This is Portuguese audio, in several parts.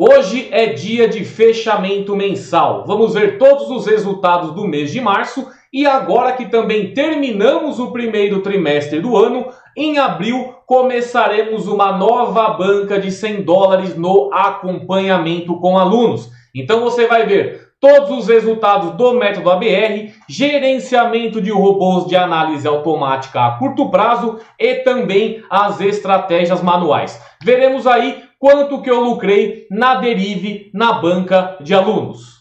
Hoje é dia de fechamento mensal. Vamos ver todos os resultados do mês de março e agora que também terminamos o primeiro trimestre do ano, em abril começaremos uma nova banca de $100 no acompanhamento com alunos. Então você vai ver todos os resultados do método ABR, gerenciamento de robôs de análise automática a curto prazo e também as estratégias manuais. Veremos aí quanto que eu lucrei na Derive na banca de alunos.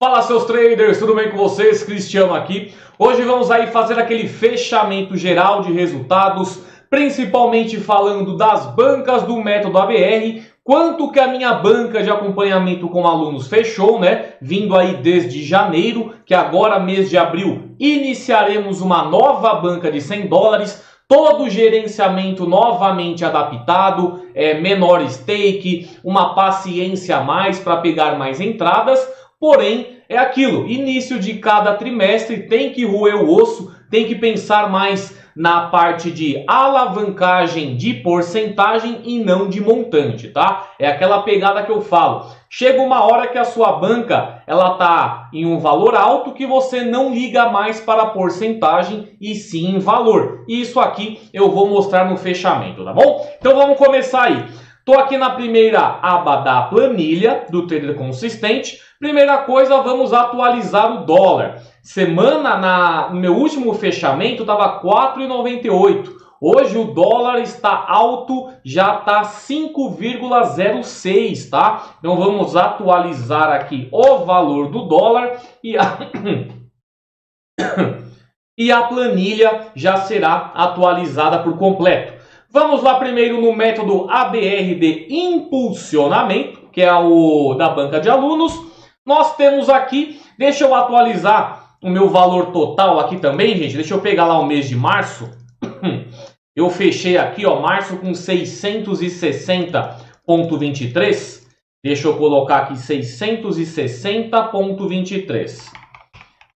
Fala seus traders, tudo bem com vocês? Cristiano aqui. Hoje vamos aí fazer aquele fechamento geral de resultados, principalmente falando das bancas do método ABR, quanto que a minha banca de acompanhamento com alunos fechou, né? Vindo aí desde janeiro, que agora mês de abril iniciaremos uma nova banca de $100, todo o gerenciamento novamente adaptado, menor stake, uma paciência a mais para pegar mais entradas, porém é aquilo, início de cada trimestre tem que roer o osso, tem que pensar mais na parte de alavancagem de porcentagem e não de montante, tá? É aquela pegada que eu falo. Chega uma hora que a sua banca ela tá em um valor alto que você não liga mais para a porcentagem e sim em valor. E isso aqui eu vou mostrar no fechamento, tá bom? Então vamos começar aí. Estou aqui na primeira aba da planilha do Trader Consistente. Primeira coisa, vamos atualizar o dólar. No meu último fechamento estava 4,98. Hoje o dólar está alto, já está 5,06, tá? Então vamos atualizar aqui o valor do dólar e a planilha já será atualizada por completo. Vamos lá primeiro no método ABR de impulsionamento, que é o da banca de alunos. Nós temos aqui, deixa eu atualizar o meu valor total aqui também, gente. Deixa eu pegar lá o mês de março. Eu fechei aqui, ó, março com 660,23. Deixa eu colocar aqui 660,23.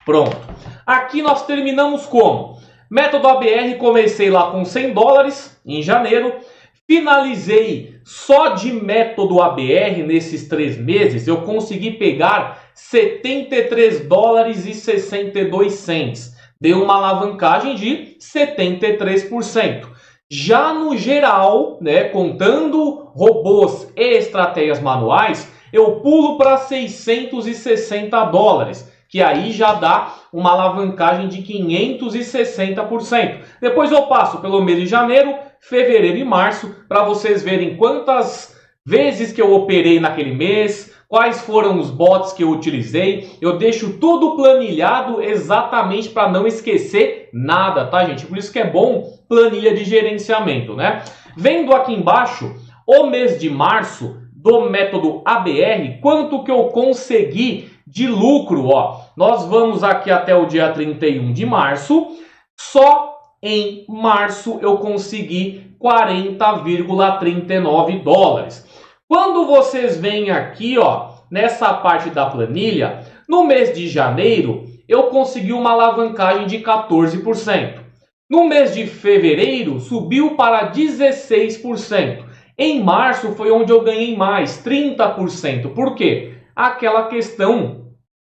Pronto. Aqui nós terminamos como? Método ABR, comecei lá com $100 em janeiro. Finalizei só de método ABR nesses 3 meses. Eu consegui pegar $73,62. Deu uma alavancagem de 73%. Já no geral, né, contando robôs e estratégias manuais, eu pulo para $660. Que aí já dá uma alavancagem de 560%. Depois eu passo pelo mês de janeiro, fevereiro e março, para vocês verem quantas vezes que eu operei naquele mês, quais foram os bots que eu utilizei. Eu deixo tudo planilhado exatamente para não esquecer nada, tá, gente? Por isso que é bom planilha de gerenciamento, né? Vendo aqui embaixo, o mês de março do método ABR, quanto que eu consegui de lucro, ó. Nós vamos aqui até o dia 31 de março. Só em março eu consegui $40,39. Quando vocês vêm aqui, ó, nessa parte da planilha, no mês de janeiro eu consegui uma alavancagem de 14%. No mês de fevereiro subiu para 16%. Em março foi onde eu ganhei mais, 30%. Por quê? Aquela questão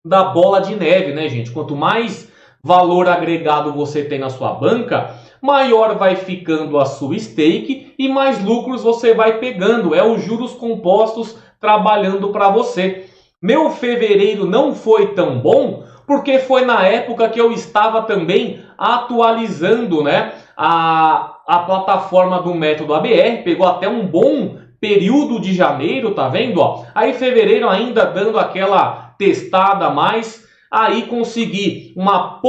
da bola de neve, né, gente? Quanto mais valor agregado você tem na sua banca, maior vai ficando a sua stake e mais lucros você vai pegando. É os juros compostos trabalhando para você. Meu fevereiro não foi tão bom porque foi na época que eu estava também atualizando, né, a plataforma do método ABR. Pegou até um bom período de janeiro, tá vendo? Ó? Aí fevereiro ainda dando aquela testada a mais, aí consegui uma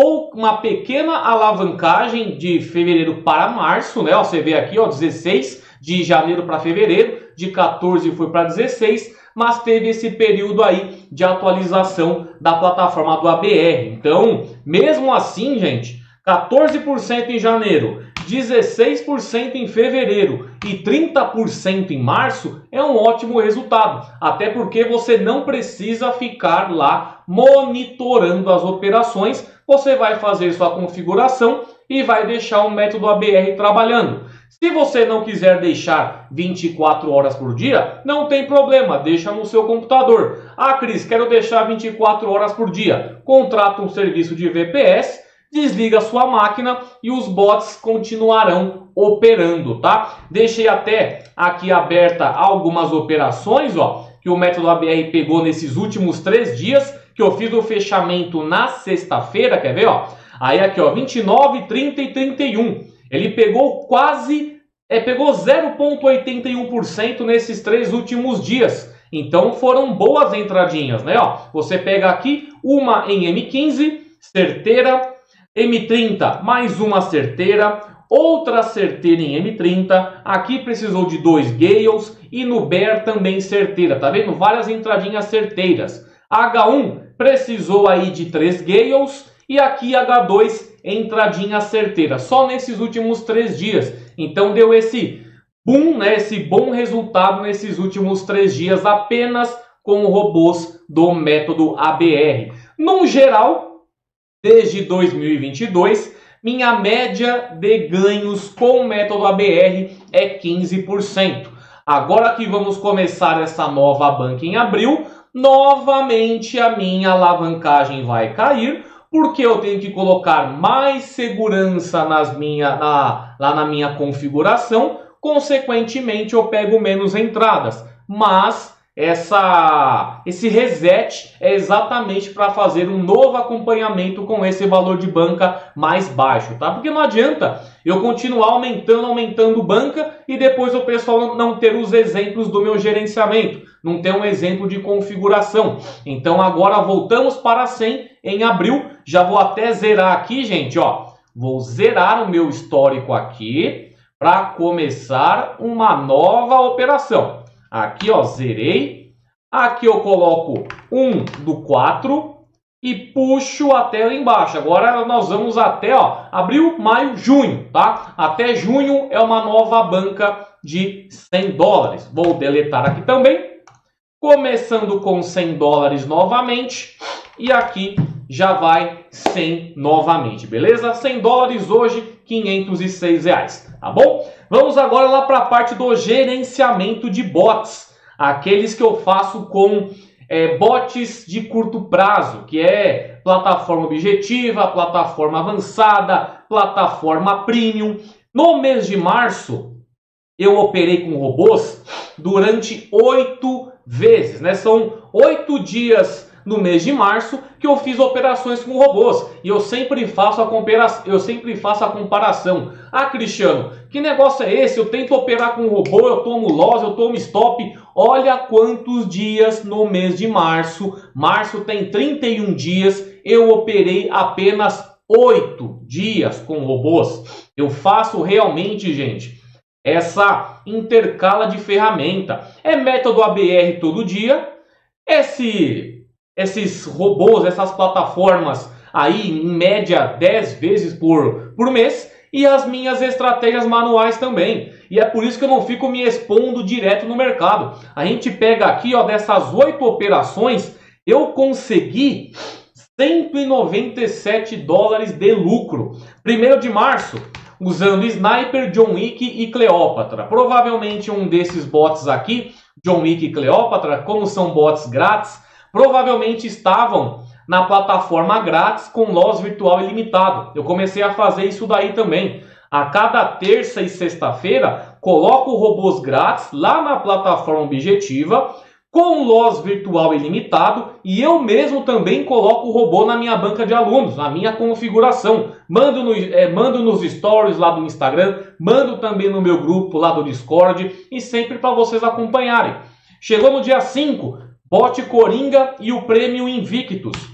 pequena alavancagem de fevereiro para março, né? Ó, você vê aqui, ó, 16 de janeiro para fevereiro, de 14 foi para 16, mas teve esse período aí de atualização da plataforma do ABR. Então, mesmo assim, gente, 14% em janeiro, 16% em fevereiro e 30% em março é um ótimo resultado. Até porque você não precisa ficar lá monitorando as operações. Você vai fazer sua configuração e vai deixar o método ABR trabalhando. Se você não quiser deixar 24 horas por dia, não tem problema, deixa no seu computador. Ah, Cris, quero deixar 24 horas por dia. Contrata um serviço de VPS, desliga a sua máquina e os bots continuarão operando, tá? Deixei até aqui aberta algumas operações, ó, que o método ABR pegou nesses últimos 3 dias, que eu fiz o fechamento na sexta-feira, quer ver, ó? Aí aqui, ó, 29, 30 e 31. Ele pegou pegou 0,81% nesses 3 últimos dias. Então foram boas entradinhas, né? Ó, você pega aqui uma em M15, certeira, M30 mais uma certeira, outra certeira em M30, aqui precisou de 2 Gales e no Bear também certeira, tá vendo? Várias entradinhas certeiras. H1 precisou aí de 3 Gales e aqui H2 entradinha certeira, só nesses últimos 3 dias. Então deu esse boom, né, esse bom resultado nesses últimos 3 dias apenas com robôs do método ABR. No geral, desde 2022, minha média de ganhos com o método ABR é 15%. Agora que vamos começar essa nova banca em abril, novamente a minha alavancagem vai cair, porque eu tenho que colocar mais segurança lá na minha configuração, consequentemente eu pego menos entradas. Mas esse reset é exatamente para fazer um novo acompanhamento com esse valor de banca mais baixo, tá? Porque não adianta eu continuar aumentando banca e depois o pessoal não ter os exemplos do meu gerenciamento, não ter um exemplo de configuração. Então agora voltamos para 100 em abril. Já vou até zerar aqui, gente, ó. Vou zerar o meu histórico aqui para começar uma nova operação. Aqui, ó, zerei. Aqui eu coloco 1 do 4 e puxo até lá embaixo. Agora nós vamos até, ó, abril, maio, junho, tá? Até junho é uma nova banca de $100. Vou deletar aqui também. Começando com $100 novamente. E aqui já vai 100 novamente, beleza? $100 hoje, R$506, tá bom? Vamos agora lá para a parte do gerenciamento de bots. Aqueles que eu faço com bots de curto prazo, que é plataforma objetiva, plataforma avançada, plataforma premium. No mês de março, eu operei com robôs durante 8 vezes, né? São 8 dias no mês de março que eu fiz operações com robôs. E eu sempre faço a comparação. Ah, Cristiano, que negócio é esse? Eu tento operar com robô, eu tomo loss, eu tomo stop. Olha quantos dias no mês de março. Março tem 31 dias. Eu operei apenas 8 dias com robôs. Eu faço realmente, gente, essa intercala de ferramenta. É método ABR todo dia. Esses robôs, essas plataformas aí, em média 10 vezes por mês, e as minhas estratégias manuais também. E é por isso que eu não fico me expondo direto no mercado. A gente pega aqui, ó, dessas 8 operações, eu consegui $197 de lucro. 1º de março, usando Sniper, John Wick e Cleópatra. Provavelmente um desses bots aqui, John Wick e Cleópatra, como são bots grátis, provavelmente estavam na plataforma grátis com loss virtual ilimitado. Eu comecei a fazer isso daí também. A cada terça e sexta-feira, coloco robôs grátis lá na plataforma objetiva com loss virtual ilimitado e eu mesmo também coloco o robô na minha banca de alunos, na minha configuração. Mando nos stories lá do Instagram, mando também no meu grupo lá do Discord e sempre para vocês acompanharem. Chegou no dia 5, Bot Coringa e o Prêmio Invictus.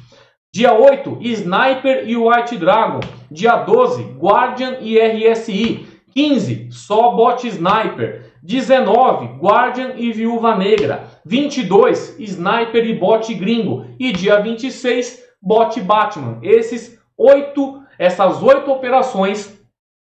Dia 8, Sniper e White Dragon. Dia 12, Guardian e RSI. 15, só Bot Sniper. 19, Guardian e Viúva Negra. 22, Sniper e Bot Gringo. E dia 26, Bot Batman. Essas 8 operações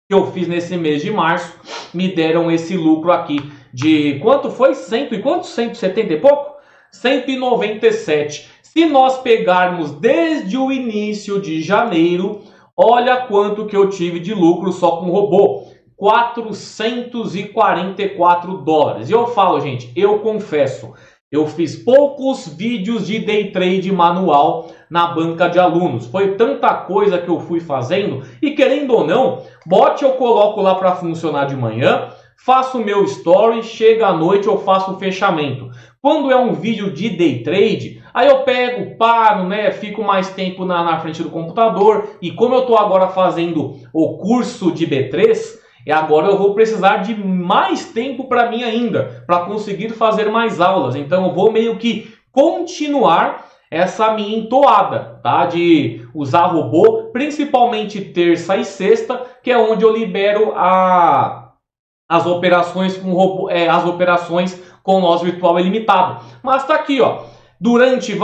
que eu fiz nesse mês de março me deram esse lucro aqui de quanto foi? 170 e pouco? 197. Se nós pegarmos desde o início de janeiro, Olha quanto que eu tive de lucro só com o robô. 444 dólares. E eu falo, gente, eu confesso, eu fiz poucos vídeos de day trade manual na banca de alunos. Foi tanta coisa que eu fui fazendo e, querendo ou não, bot eu coloco lá para funcionar de manhã, faço o meu story, chega à noite eu faço o fechamento. Quando é um vídeo de day trade, aí eu pego, paro, né, fico mais tempo na frente do computador. E como eu estou agora fazendo o curso de B3, e agora eu vou precisar de mais tempo para mim ainda, para conseguir fazer mais aulas. Então eu vou meio que continuar essa minha entoada, tá? De usar robô, principalmente terça e sexta, que é onde eu libero as operações com robô, as operações com loss virtual ilimitado. Mas tá aqui, ó. Durante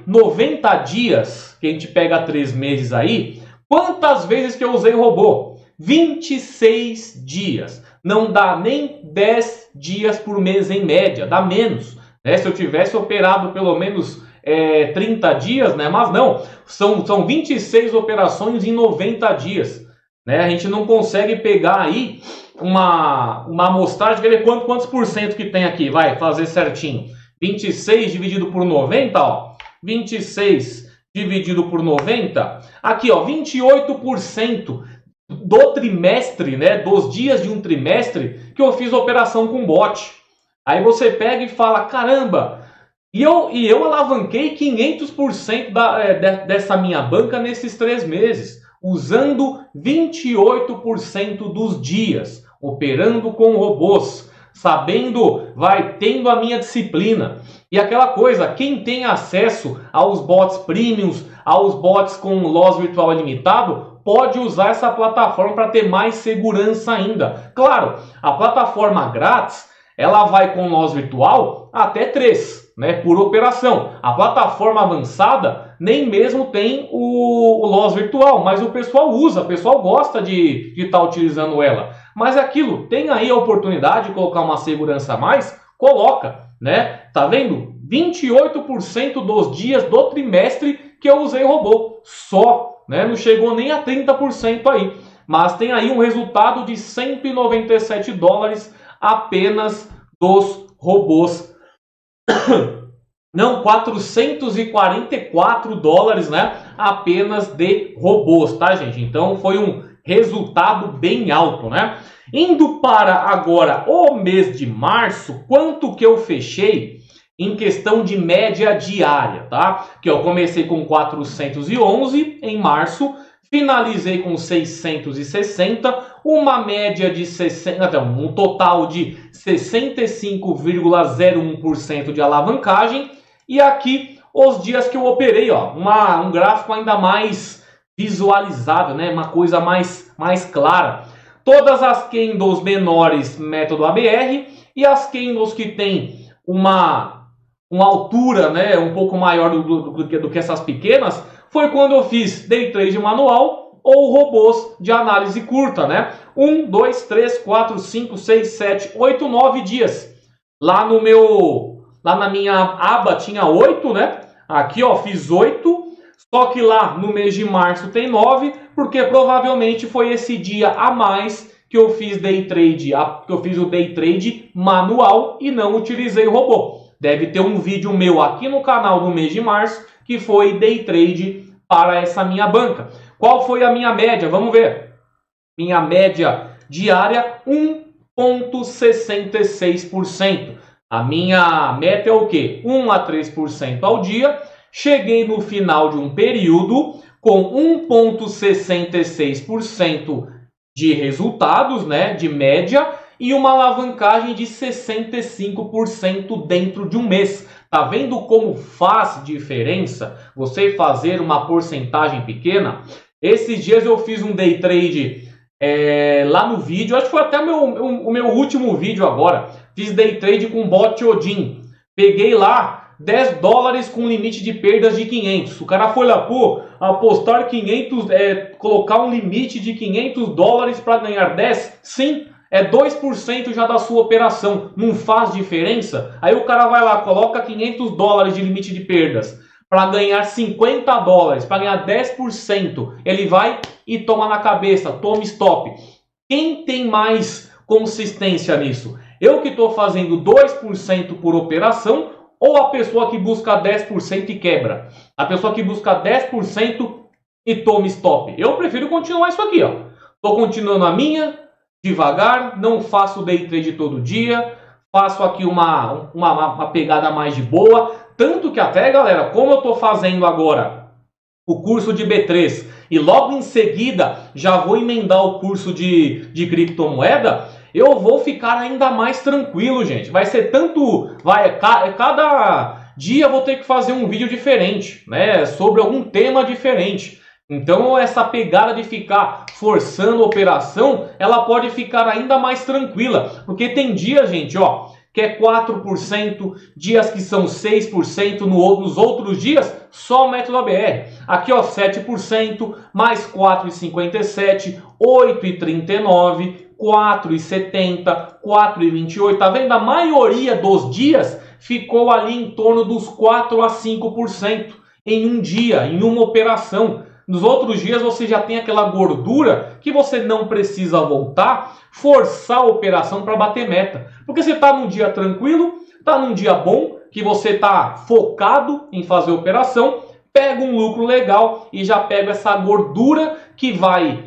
90 dias, que a gente pega 3 meses aí, quantas vezes que eu usei o robô? 26 dias. Não dá nem 10 dias por mês em média, dá menos. Né? Se eu tivesse operado pelo menos 30 dias, né? Mas não, são 26 operações em 90 dias. Né? A gente não consegue pegar aí uma amostragem, quer ver quantos por cento que tem aqui, vai fazer certinho. 26 dividido por 90, ó. 26 dividido por 90, aqui, ó, 28% do trimestre, né, dos dias de um trimestre que eu fiz operação com bot. Aí você pega e fala, caramba, e eu alavanquei 500% dessa minha banca nesses 3 meses, usando 28% dos dias, operando com robôs, sabendo, tendo a minha disciplina. E aquela coisa, quem tem acesso aos bots premiums, aos bots com loss virtual ilimitado, pode usar essa plataforma para ter mais segurança ainda. Claro, a plataforma grátis, ela vai com loss virtual até 3, né, por operação. A plataforma avançada nem mesmo tem o loss virtual, mas o pessoal usa, o pessoal gosta de estar utilizando ela. Mas aquilo, tem aí a oportunidade de colocar uma segurança a mais, coloca, né? Tá vendo? 28% dos dias do trimestre que eu usei robô, só. Né? Não chegou nem a 30% aí, mas tem aí um resultado de 197 dólares apenas dos robôs. Não, 444 dólares, né? Apenas de robôs, tá, gente? Então foi um resultado bem alto, né? Indo para agora o mês de março, quanto que eu fechei em questão de média diária, tá? Que eu comecei com 411 em março, finalizei com 660, uma média de 60, então, um total de 65,01% de alavancagem. E aqui os dias que eu operei, ó, um gráfico ainda mais visualizado, né? Uma coisa mais clara. Todas as candles menores método ABR e as candles que tem uma altura, né, um pouco maior do que essas pequenas, foi quando eu fiz day trade manual ou robôs de análise curta, né? 1, 2, 3, 4, 5, 6, 7, 8, 9 dias. Lá na minha aba tinha 8, né? Aqui, ó, fiz 8, só que lá no mês de março tem 9, porque provavelmente foi esse dia a mais que eu fiz day trade, que eu fiz o day trade manual e não utilizei o robô. Deve ter um vídeo meu aqui no canal do mês de março que foi day trade para essa minha banca. Qual foi a minha média? Vamos ver. Minha média diária, 1,66%. A minha meta é o quê? 1 a 3% ao dia. Cheguei no final de um período com 1,66% de resultados, né, de média, e uma alavancagem de 65% dentro de um mês. Tá vendo como faz diferença você fazer uma porcentagem pequena? Esses dias eu fiz um day trade lá no vídeo, acho que foi até o meu último vídeo agora. Fiz day trade com bot Odin. Peguei lá 10 dólares com limite de perdas de 500. O cara foi lá, pô, apostar 500, colocar um limite de 500 dólares para ganhar 10? Sim. É 2% já da sua operação, não faz diferença? Aí o cara vai lá, coloca 500 dólares de limite de perdas. para ganhar 50 dólares, para ganhar 10%, ele vai e toma na cabeça, toma stop. Quem tem mais consistência nisso? Eu que estou fazendo 2% por operação ou a pessoa que busca 10% e quebra? A pessoa que busca 10% e toma stop. Eu prefiro continuar isso aqui, ó. Estou continuando a minha, devagar, não faço day trade todo dia, faço aqui uma pegada mais de boa. Tanto que até, galera, como eu estou fazendo agora o curso de B3 e logo em seguida já vou emendar o curso de criptomoeda, eu vou ficar ainda mais tranquilo, gente. Vai ser tanto... cada dia eu vou ter que fazer um vídeo diferente, né? Sobre algum tema diferente. Então essa pegada de ficar forçando a operação, ela pode ficar ainda mais tranquila. Porque tem dia, gente, ó, que é 4%, dias que são 6%, nos outros dias só o método ABR. Aqui, ó, 7%, mais 4,57, 8,39, 4,70, 4,28. Tá vendo? A maioria dos dias ficou ali em torno dos 4 a 5% em um dia, em uma operação. Nos outros dias você já tem aquela gordura que você não precisa voltar, forçar a operação para bater meta. Porque você está num dia tranquilo, está num dia bom, que você está focado em fazer a operação, pega um lucro legal e já pega essa gordura que vai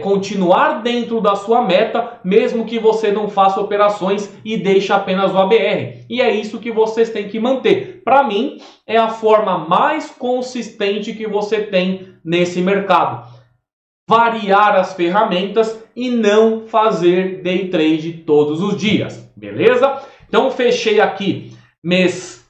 continuar dentro da sua meta, mesmo que você não faça operações e deixe apenas o ABR. E é isso que vocês têm que manter. Para mim, é a forma mais consistente que você tem nesse mercado. Variar as ferramentas e não fazer day trade todos os dias, beleza? Então fechei aqui mês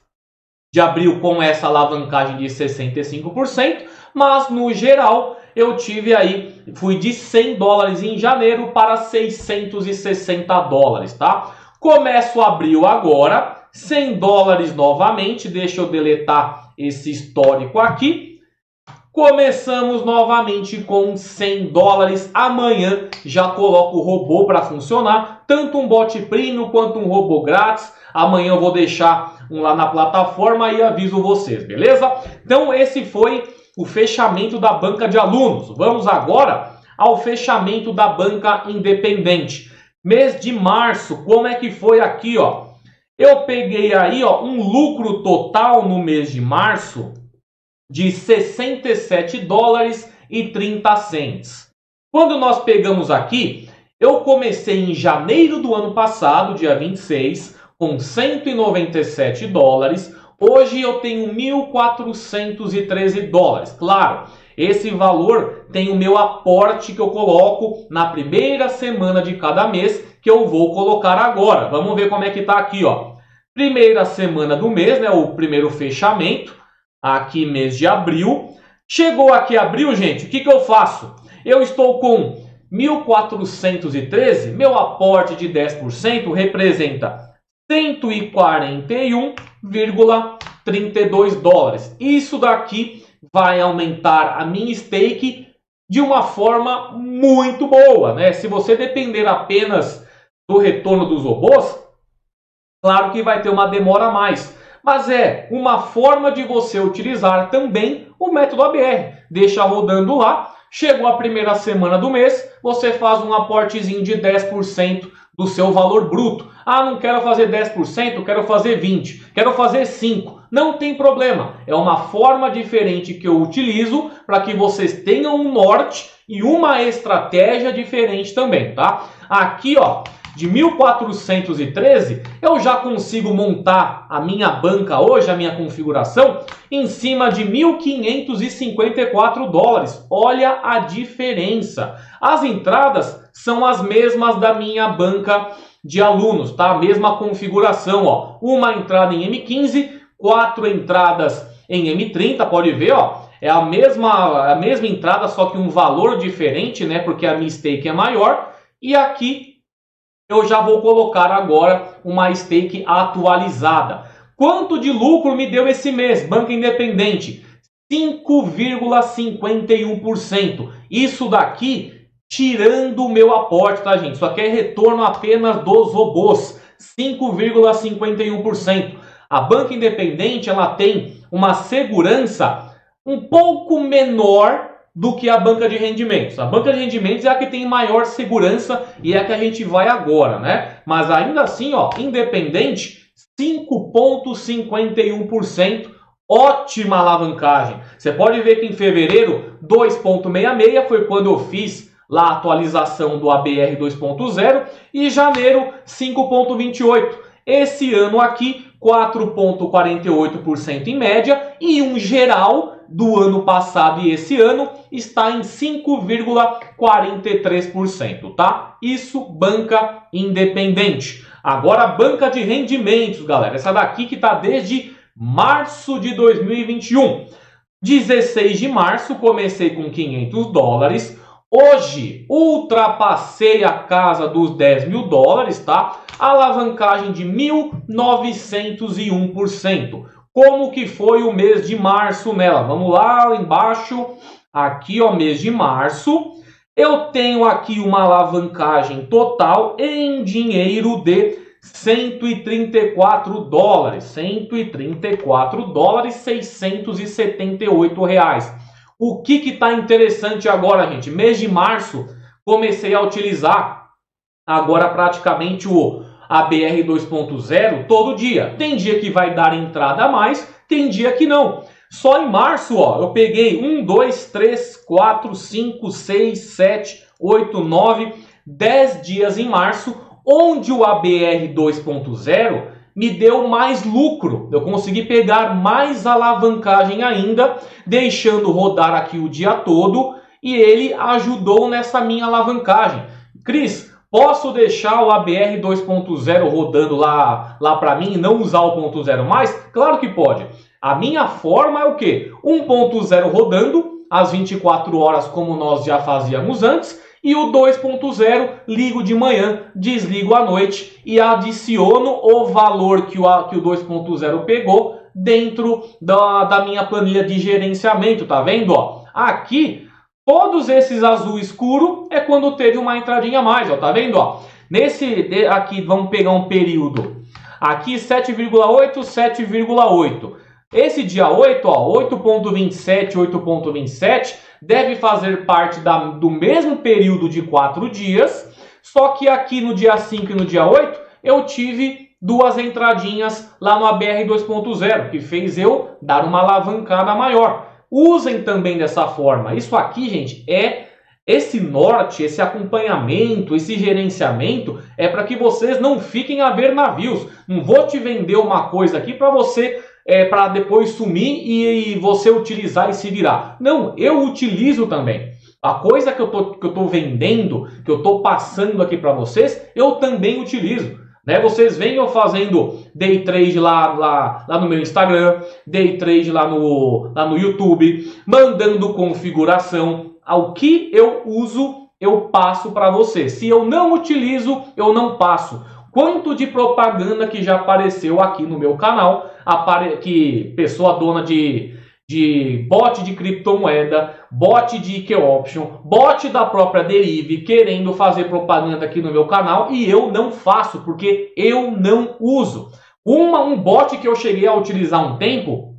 de abril com essa alavancagem de 65%, mas no geral eu tive aí, fui de 100 dólares em janeiro para 660 dólares, tá? Começo abril agora, 100 dólares novamente, deixa eu deletar esse histórico aqui. Começamos novamente com 100 dólares. Amanhã já coloco o robô para funcionar. Tanto um bot premium quanto um robô grátis. Amanhã eu vou deixar um lá na plataforma e aviso vocês, beleza? Então esse foi o fechamento da banca de alunos. Vamos agora ao fechamento da banca independente. Mês de março, como é que foi aqui, ó? Eu peguei aí, ó, um lucro total no mês de março de 67 dólares e 30 cents. Quando nós pegamos aqui, eu comecei em janeiro do ano passado, dia 26, com 197 dólares. Hoje eu tenho 1.413 dólares. Claro, esse valor tem o meu aporte que eu coloco na primeira semana de cada mês, que eu vou colocar agora. Vamos ver como é que tá aqui, ó. Primeira semana do mês, né, o primeiro fechamento. Aqui mês de abril. Chegou aqui abril, gente, o que eu faço? Eu estou com 1.413, meu aporte de 10% representa 141,32 dólares. Isso daqui vai aumentar a minha stake de uma forma muito boa, né? Se você depender apenas do retorno dos robôs, claro que vai ter uma demora a mais. Mas é uma forma de você utilizar também o método ABR. Deixa rodando lá. Chegou a primeira semana do mês, você faz um aportezinho de 10% do seu valor bruto. Ah, não quero fazer 10%, quero fazer 20%, quero fazer 5%. Não tem problema. É uma forma diferente que eu utilizo para que vocês tenham um norte e uma estratégia diferente também, tá? Aqui, ó, de 1.413, eu já consigo montar a minha banca hoje, a minha configuração, em cima de 1.554 dólares. Olha a diferença. As entradas são as mesmas da minha banca de alunos, tá? A mesma configuração, ó. Uma entrada em M15, 4 entradas em M30, pode ver, ó. É a mesma entrada, só que um valor diferente, né? Porque a minha stake é maior. E aqui eu já vou colocar agora uma stake atualizada. Quanto de lucro me deu esse mês? Banca independente, 5,51%. Isso daqui tirando o meu aporte, tá, gente? Isso aqui é retorno apenas dos robôs, 5,51%. A banca independente, ela tem uma segurança um pouco menor do que a banca de rendimentos. A banca de rendimentos é a que tem maior segurança e é a que a gente vai agora, né? Mas ainda assim, ó, independente, 5,51%, ótima alavancagem. Você pode ver que em fevereiro, 2,66 foi quando eu fiz lá a atualização do ABR 2.0 e janeiro, 5,28. Esse ano aqui, 4,48% em média e um geral do ano passado e esse ano está em 5,43%, tá? Isso, banca independente. Agora, banca de rendimentos, galera. Essa daqui que está desde março de 2021. 16 de março, comecei com $500. Hoje, ultrapassei a casa dos $10.000, tá? Alavancagem de 1.901%. Como que foi o mês de março nela? Vamos lá embaixo, aqui ó, mês de março. Eu tenho aqui uma alavancagem total em dinheiro de $134. $134, 678 reais. O que está interessante agora, gente? Mês de março, comecei a utilizar agora praticamente o ABR 2.0 todo dia. Tem dia que vai dar entrada a mais, tem dia que não. Só em março, ó, eu peguei 1, 2, 3, 4, 5, 6, 7, 8, 9, 10 dias em março, onde o ABR 2.0 me deu mais lucro. Eu consegui pegar mais alavancagem ainda, deixando rodar aqui o dia todo, e ele ajudou nessa minha alavancagem. Cris, posso deixar o ABR 2.0 rodando lá para mim e não usar o 1.0 mais? Claro que pode. A minha forma é o quê? 1.0 rodando às 24 horas, como nós já fazíamos antes, e o 2.0 ligo de manhã, desligo à noite e adiciono o valor que o 2.0 pegou dentro da minha planilha de gerenciamento, tá vendo? Ó, aqui, todos esses azul escuro é quando teve uma entradinha a mais, ó, tá vendo? Ó, aqui vamos pegar um período, aqui 7,8, 7,8. Esse dia 8, ó, 8,27, 8,27, deve fazer parte do mesmo período de 4 dias, só que aqui no dia 5 e no dia 8, eu tive duas entradinhas lá no ABR 2.0, que fez eu dar uma alavancada maior. Usem também dessa forma. Isso aqui, gente, esse norte, esse acompanhamento, esse gerenciamento, é para que vocês não fiquem a ver navios. Não vou te vender uma coisa aqui para você... para depois sumir e você utilizar e se virar. Não, eu utilizo também. A coisa que eu tô vendendo, que eu tô passando aqui para vocês, eu também utilizo. Né? Vocês veem eu fazendo day trade lá no meu Instagram, day trade lá no YouTube, mandando configuração. Ao que eu uso, eu passo para você. Se eu não utilizo, eu não passo. Quanto de propaganda que já apareceu aqui no meu canal, que pessoa dona de bot de criptomoeda, bot de IK Option, bot da própria Derive, querendo fazer propaganda aqui no meu canal e eu não faço, porque eu não uso. Um bot que eu cheguei a utilizar um tempo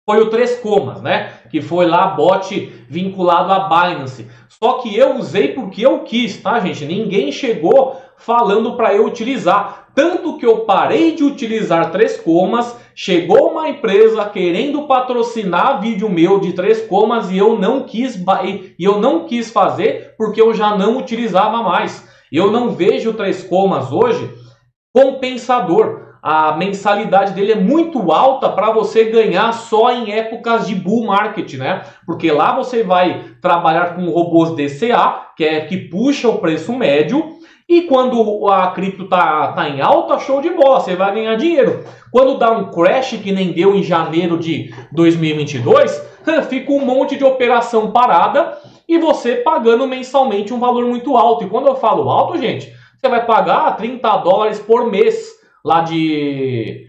foi o 3 Comas, né? Que foi lá bot vinculado à Binance. Só que eu usei porque eu quis, tá, gente? Ninguém chegou falando para eu utilizar. Tanto que eu parei de utilizar 3 Comas, chegou uma empresa querendo patrocinar vídeo meu de 3 Comas e eu não quis fazer porque eu já não utilizava mais. Eu não vejo 3 Comas hoje compensador. A mensalidade dele é muito alta para você ganhar só em épocas de bull market, né? Porque lá você vai trabalhar com robôs DCA, que puxa o preço médio, e quando a cripto tá em alta, show de bola, você vai ganhar dinheiro. Quando dá um crash, que nem deu em janeiro de 2022, fica um monte de operação parada e você pagando mensalmente um valor muito alto. E quando eu falo alto, gente, você vai pagar $30 por mês lá de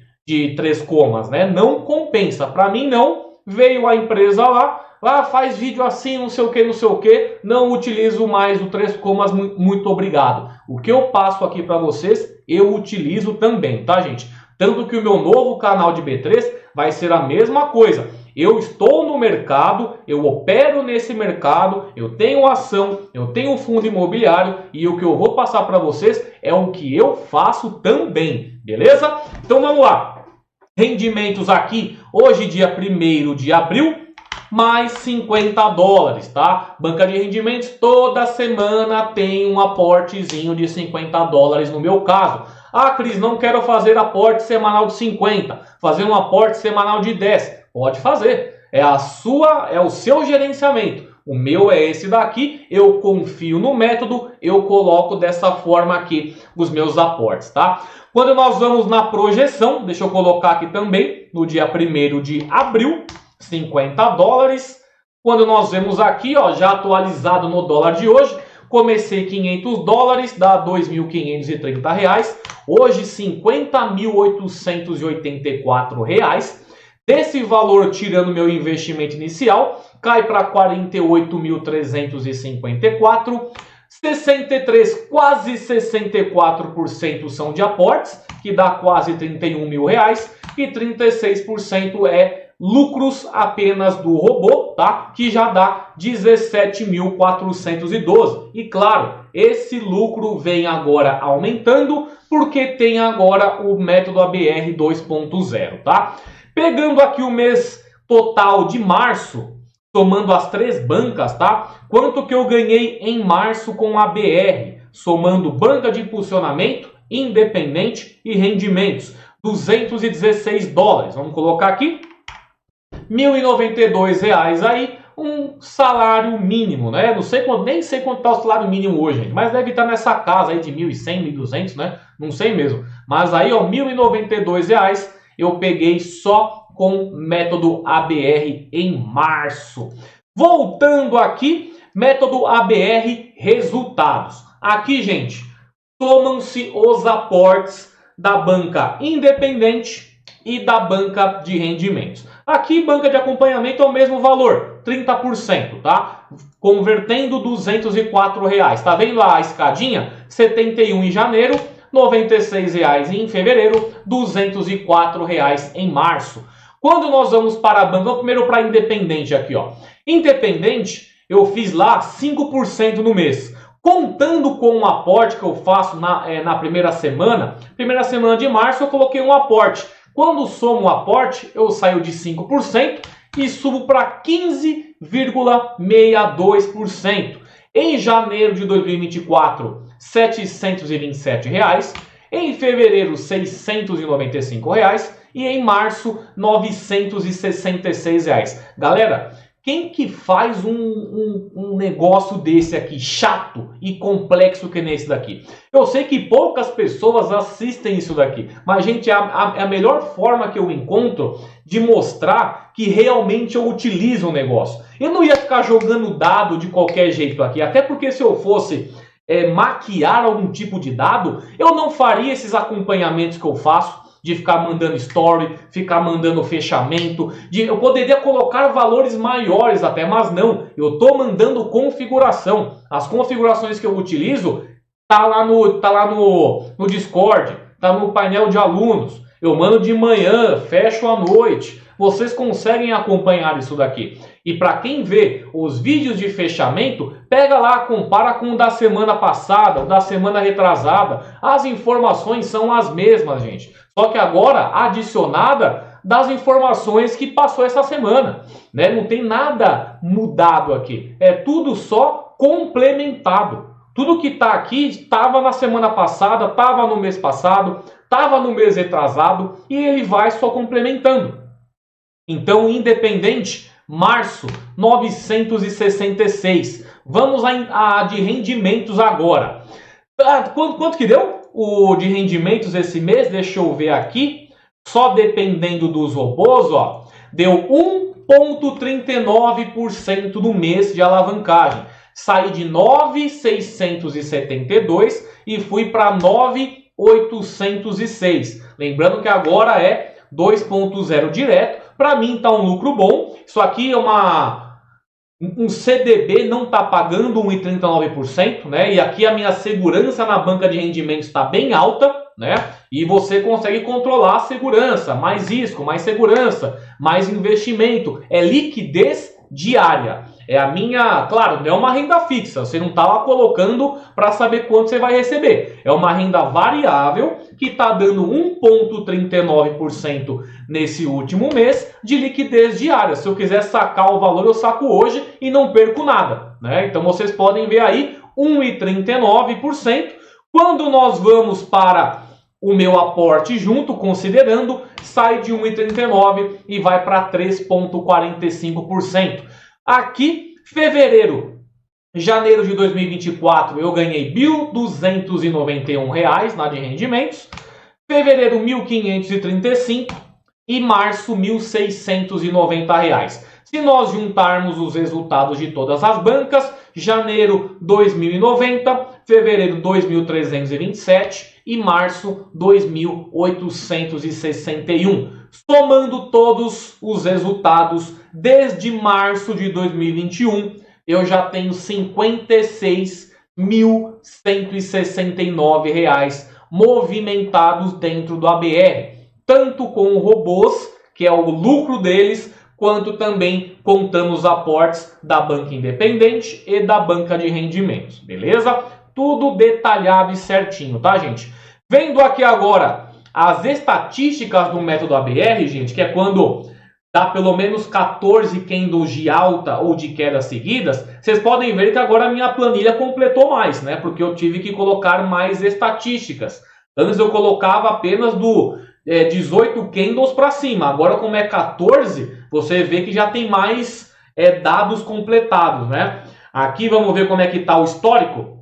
3 Comas, né? Não compensa. Para mim, não. Veio a empresa lá, faz vídeo assim, não sei o que, não utilizo mais o 3 Comas, muito obrigado. O que eu passo aqui para vocês, eu utilizo também, tá, gente? Tanto que o meu novo canal de B3 vai ser a mesma coisa. Eu estou no mercado, eu opero nesse mercado, eu tenho ação, eu tenho fundo imobiliário e o que eu vou passar para vocês é o que eu faço também, beleza? Então vamos lá. Rendimentos aqui, hoje dia 1º de abril, mais 50 dólares, tá? Banca de rendimentos, toda semana tem um aportezinho de 50 dólares no meu caso. Ah, Cris, não quero fazer aporte semanal de 50, fazer um aporte semanal de 10. Pode fazer, é o seu gerenciamento. O meu é esse daqui, eu confio no método, eu coloco dessa forma aqui os meus aportes, tá? Quando nós vamos na projeção, deixa eu colocar aqui também, no dia 1º de abril, 50 dólares. Quando nós vemos aqui, ó, já atualizado no dólar de hoje, comecei 500 dólares, dá R$ 2.530. Hoje, R$ 50.884. Desse valor, tirando meu investimento inicial, cai para 48.354. 63, quase 64% são de aportes, que dá quase R$ 31 mil. E 36% é lucros apenas do robô, tá? Que já dá 17.412. E claro, esse lucro vem agora aumentando, porque tem agora o método ABR 2.0, tá? Pegando aqui o mês total de março, somando as 3 bancas, tá? Quanto que eu ganhei em março com a BR, somando banca de impulsionamento, independente e rendimentos? 216 dólares. Vamos colocar aqui. R$ 1.092 aí, um salário mínimo, né? Não sei quanto, nem sei quanto está o salário mínimo hoje, gente, mas deve estar nessa casa aí de 1.100, 1.200, né? Não sei mesmo. Mas aí, ó, R$ 1.092 eu peguei só com método ABR em março. Voltando aqui, método ABR resultados. Aqui, gente, somam-se os aportes da banca independente e da banca de rendimentos. Aqui, banca de acompanhamento é o mesmo valor, 30%, tá? Convertendo R$ 204. Tá vendo a escadinha? 71 em janeiro, R$ 96 em fevereiro, R$ 204 em março. Quando nós vamos para a banca, vamos primeiro para independente aqui, ó. Independente, eu fiz lá 5% no mês. Contando com um aporte que eu faço na primeira semana de março, eu coloquei um aporte. Quando somo o aporte, eu saio de 5% e subo para 15,62%. Em janeiro de 2024, R$ 727. Em fevereiro, R$ 695. E em março, R$ 966. Galera, quem que faz um negócio desse aqui, chato e complexo que nesse daqui? Eu sei que poucas pessoas assistem isso daqui, mas, gente, é a melhor forma que eu encontro de mostrar que realmente eu utilizo o negócio. Eu não ia ficar jogando dado de qualquer jeito aqui, até porque se eu fosse maquiar algum tipo de dado, eu não faria esses acompanhamentos que eu faço, de ficar mandando story, ficar mandando fechamento, eu poderia colocar valores maiores até, mas não, eu estou mandando configuração. As configurações que eu utilizo tá lá no Discord, tá no painel de alunos. Eu mando de manhã, fecho à noite. Vocês conseguem acompanhar isso daqui. E para quem vê os vídeos de fechamento, pega lá, compara com o da semana passada, o da semana retrasada. As informações são as mesmas, gente. Só que agora adicionada das informações que passou essa semana, né? Não tem nada mudado aqui. É tudo só complementado. Tudo que está aqui estava na semana passada, estava no mês passado, estava no mês retrasado e ele vai só complementando. Então, independente, março, 966. Vamos a de rendimentos agora. Quanto que deu o de rendimentos esse mês? Deixa eu ver aqui. Só dependendo dos robôs, ó, deu 1,39% no mês de alavancagem. Saí de 9.672 e fui para 9.806. Lembrando que agora é 2.0 direto. Para mim está um lucro bom. Isso aqui é um CDB, não está pagando 1,39%, né? E aqui a minha segurança na banca de rendimentos está bem alta. né? E você consegue controlar a segurança, mais risco, mais segurança, mais investimento. É liquidez diária. É a minha, claro, não é uma renda fixa, você não está lá colocando para saber quanto você vai receber. É uma renda variável que está dando 1,39% nesse último mês de liquidez diária. Se eu quiser sacar o valor, eu saco hoje e não perco nada, né? Então vocês podem ver aí 1,39%. Quando nós vamos para o meu aporte junto, considerando, sai de 1,39 e vai para 3,45%. Aqui, janeiro de 2024, eu ganhei R$ 1.291 na de rendimentos. Fevereiro, R$ 1.535 e março, R$ 1.690. Se nós juntarmos os resultados de todas as bancas, janeiro 2.090, fevereiro 2.327 e março 2.861. Somando todos os resultados desde março de 2021, eu já tenho R$ 56.169 movimentados dentro do ABR, tanto com robôs, que é o lucro deles, quanto também contando os aportes da banca independente e da banca de rendimentos, beleza? Tudo detalhado e certinho, tá, gente? Vendo aqui agora as estatísticas do método ABR, gente, que é quando dá pelo menos 14 candles de alta ou de queda seguidas, vocês podem ver que agora a minha planilha completou mais, né? Porque eu tive que colocar mais estatísticas. Antes eu colocava apenas do 18 candles para cima. Agora, como é 14, você vê que já tem mais dados completados, né? Aqui vamos ver como é que está o histórico.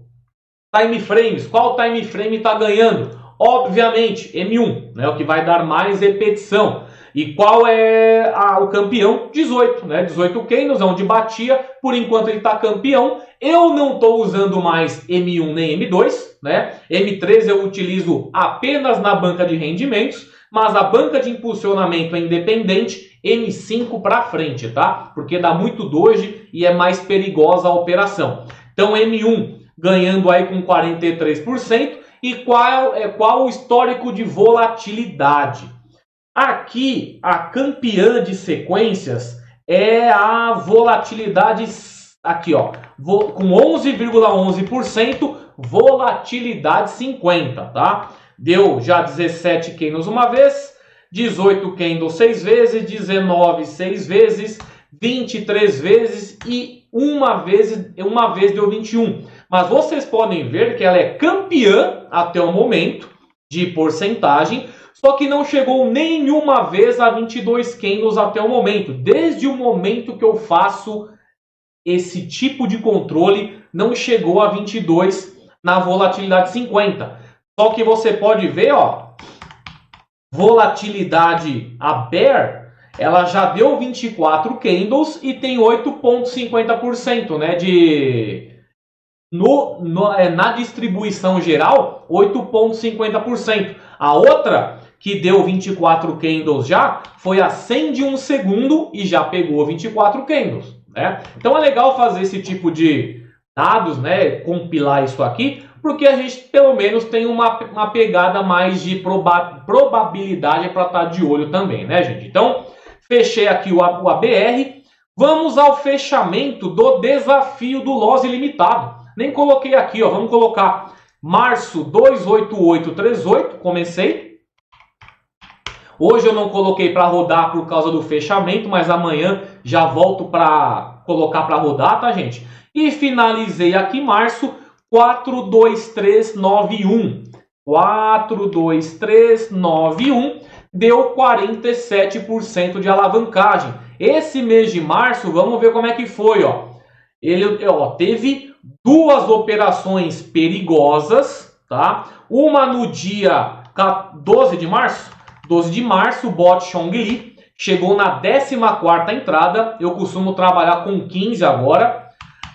Time frames. Qual time frame está ganhando? Obviamente, M1, né? O que vai dar mais repetição. E qual é o campeão? 18, né? 18 candles, é onde batia. Por enquanto ele está campeão. Eu não estou usando mais M1 nem M2, né? M3 eu utilizo apenas na banca de rendimentos, mas a banca de impulsionamento é independente, M5 para frente, tá? Porque dá muito doji e é mais perigosa a operação. Então M1 ganhando aí com 43%. E qual o histórico de volatilidade? Aqui, a campeã de sequências é a volatilidade, aqui ó, com 11,11%, volatilidade 50, tá? Deu já 17 candles uma vez, 18 candles 6 vezes, 19 6 vezes, 23 vezes e uma vez deu 21. Mas vocês podem ver que ela é campeã até o momento de porcentagem, só que não chegou nenhuma vez a 22 candles até o momento. Desde o momento que eu faço esse tipo de controle, não chegou a 22 na volatilidade 50. Só que você pode ver, ó, volatilidade a Bear, ela já deu 24 candles e tem 8,50%, né, na distribuição geral, 8,50%. A outra, que deu 24 candles já, foi a 100 de um segundo e já pegou 24 candles, né? Então é legal fazer esse tipo de dados, né? Compilar isso aqui, porque a gente pelo menos tem uma pegada mais de probabilidade para estar de olho também, né, gente? Então, fechei aqui o ABR. Vamos ao fechamento do desafio do loss ilimitado. Nem coloquei aqui, ó. Vamos colocar março 28838, comecei. Hoje eu não coloquei para rodar por causa do fechamento, mas amanhã já volto para colocar para rodar, tá, gente? E finalizei aqui março 42391. 42391 deu 47% de alavancagem. Esse mês de março, vamos ver como é que foi, ó. Ele, teve duas operações perigosas, tá? Uma no dia 12 de março. 12 de março, o bot Chongli chegou na 14ª entrada. Eu costumo trabalhar com 15 agora.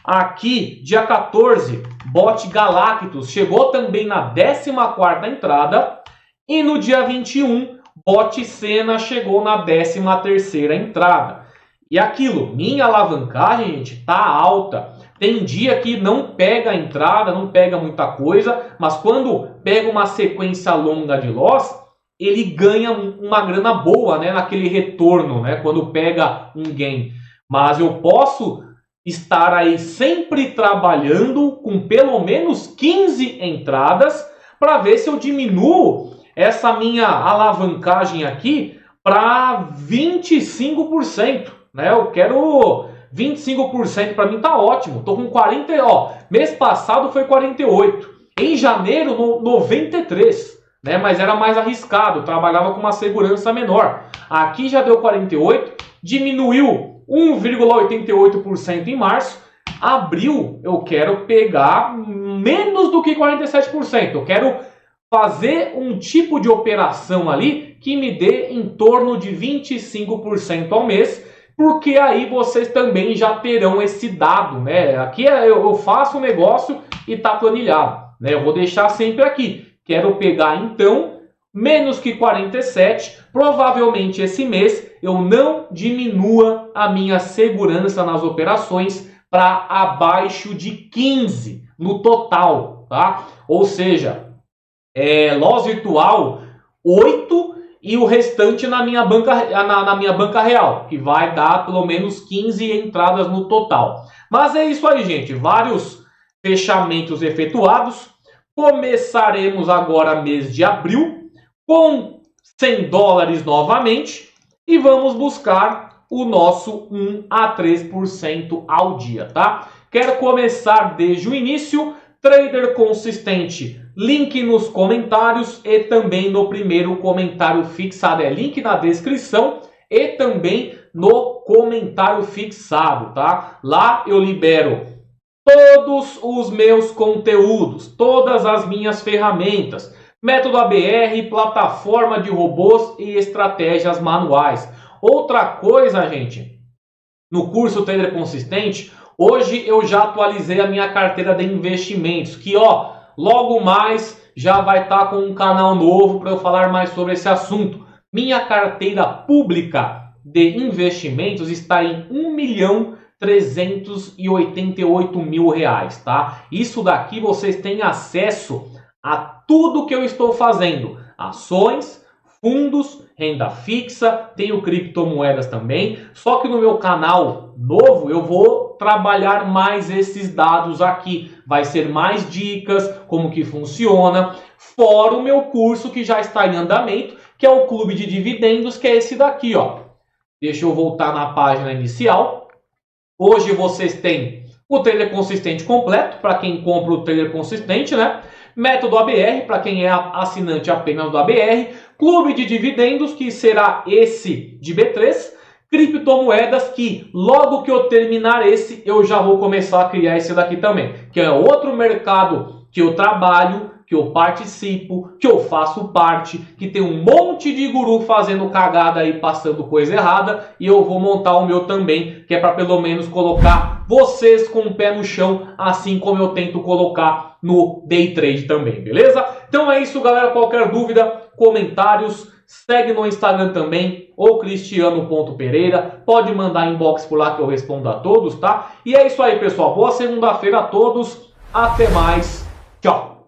Aqui, dia 14, bot Galactus chegou também na 14ª entrada. E no dia 21, bot Senna chegou na 13ª entrada. E aquilo, minha alavancagem, gente, tá alta. Tem dia que não pega a entrada, não pega muita coisa, mas quando pega uma sequência longa de loss, ele ganha uma grana boa, né, naquele retorno, né, quando pega um gain. Mas eu posso estar aí sempre trabalhando com pelo menos 15 entradas para ver se eu diminuo essa minha alavancagem aqui para 25%, né? Eu quero 25%, para mim tá ótimo. Tô com 40, ó, mês passado foi 48. Em janeiro 93, né? Mas era mais arriscado, eu trabalhava com uma segurança menor. Aqui já deu 48, diminuiu 1,88% em março. Abril eu quero pegar menos do que 47%. Eu quero fazer um tipo de operação ali que me dê em torno de 25% ao mês, porque aí vocês também já terão esse dado, né? Aqui eu faço o negócio e está planilhado, né? Eu vou deixar sempre aqui. Quero pegar então menos que 47, provavelmente esse mês eu não diminua a minha segurança nas operações para abaixo de 15 no total, tá? Ou seja, loss virtual 8 e o restante na minha banca real, que vai dar pelo menos 15 entradas no total. Mas é isso aí, gente. Vários fechamentos efetuados. Começaremos agora mês de abril com 100 dólares novamente e vamos buscar o nosso 1 a 3% ao dia, tá? Quero começar desde o início. Trader consistente, link nos comentários e também no primeiro comentário fixado. Link na descrição e também no comentário fixado, tá? Lá eu libero todos os meus conteúdos, todas as minhas ferramentas, método ABR, plataforma de robôs e estratégias manuais. Outra coisa, gente, no curso Trader Consistente, hoje eu já atualizei a minha carteira de investimentos, que logo mais já vai estar com um canal novo para eu falar mais sobre esse assunto. Minha carteira pública de investimentos está em R$1.388.000, tá? Isso daqui vocês têm acesso a tudo que eu estou fazendo. Ações, fundos, renda fixa, tenho criptomoedas também. Só que no meu canal novo eu vou trabalhar mais esses dados aqui. Vai ser mais dicas, como que funciona, fora o meu curso que já está em andamento, que é o Clube de Dividendos, que é esse daqui, ó. Deixa eu voltar na página inicial. Hoje vocês têm o Trader Consistente completo, para quem compra o Trader Consistente, né? Método ABR, para quem é assinante apenas do ABR. Clube de Dividendos, que será esse de B3. Criptomoedas, que logo que eu terminar esse, eu já vou começar a criar esse daqui também. Que é outro mercado que eu trabalho, que eu participo, que eu faço parte, que tem um monte de guru fazendo cagada aí, passando coisa errada, e eu vou montar o meu também, que é para pelo menos colocar vocês com o pé no chão, assim como eu tento colocar no Day Trade também, beleza? Então é isso, galera. Qualquer dúvida, comentários, segue no Instagram também, o cristiano.pereira, pode mandar inbox por lá que eu respondo a todos, tá? E é isso aí, pessoal. Boa segunda-feira a todos, até mais, tchau!